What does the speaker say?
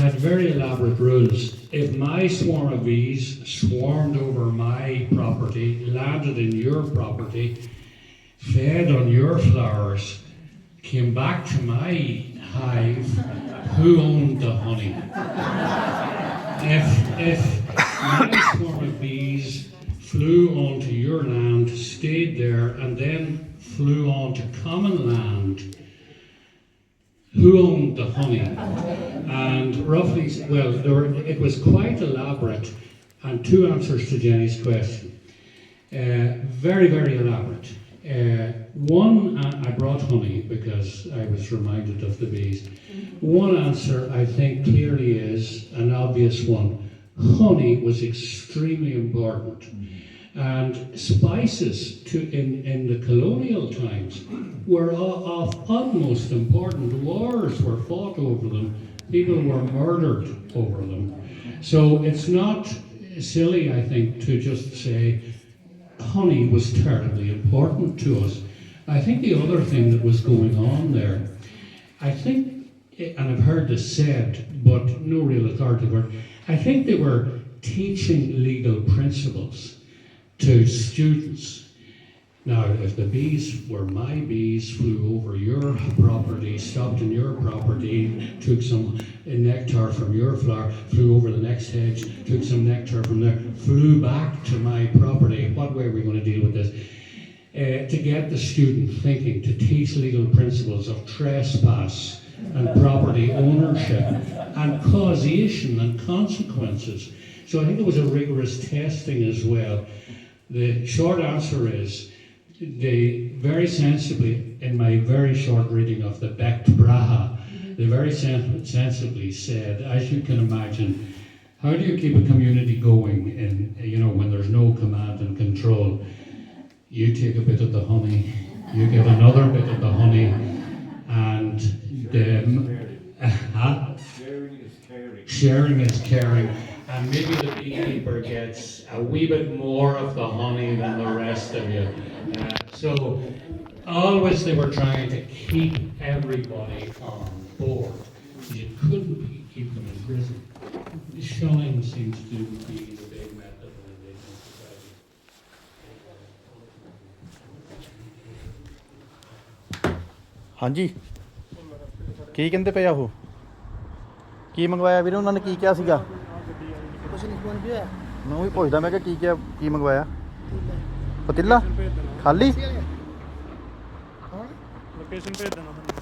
had very elaborate rules. If my swarm of bees swarmed over my property, landed in your property, fed on your flowers, came back to my hive, who owned the honey? If my swarm of bees flew onto your land, stayed there, and then flew onto common land, who owned the honey? And roughly, well, it was quite elaborate, and two answers to Jenny's question. Very, very elaborate. One, I brought honey because I was reminded of the bees. One answer, I think, clearly is an obvious one. Honey was extremely important. And spices in the colonial times were of utmost importance. Wars were fought over them. People were murdered over them. So it's not silly, I think, to just say honey was terribly important to us. I think the other thing that was going on there, I think, and I've heard this said, but no real authority for it, I think they were teaching legal principles to students. Now, if the bees were my bees, flew over your property, stopped in your property, took some nectar from your flower, flew over the next hedge, took some nectar from there, flew back to my property, what way are we going to deal with this? To get the student thinking, to teach legal principles of trespass and property ownership and causation and consequences. So I think there was a rigorous testing as well. The short answer is, they very sensibly, in my very short reading of the Becht Braha, they very sensibly said, as you can imagine, how do you keep a community going when there's no command and control? You take a bit of the honey, you give another bit of the honey, and sharing is caring. And maybe the beekeeper gets a wee bit more of the honey than the rest of you. So always they were trying to keep everybody on board. You couldn't keep them in prison. Shunning seems to be the big method in Indigenous society. ਹਾਂਜੀ ਕੀ ਕਹਿੰਦੇ ਪਏ ਆ ਉਹ ਕੀ ਮੰਗਵਾਇਆ ਵੀਰੇ ਉਹਨਾਂ ਨੇ ਕੀ ਕਿਹਾ ਸੀਗਾ ਕੁਛ ਨਹੀਂ ਬਣ ਗਿਆ ਮੈਂ ਵੀ ਪੁੱਛਦਾ ਮੈਂ ਕਿ ਕੀ ਮੰਗਵਾਇਆ ਪਤੀਲਾ ਖਾਲੀ ਲੋਕੇਸ਼ਨ ਭੇਜ ਦੇਣਾ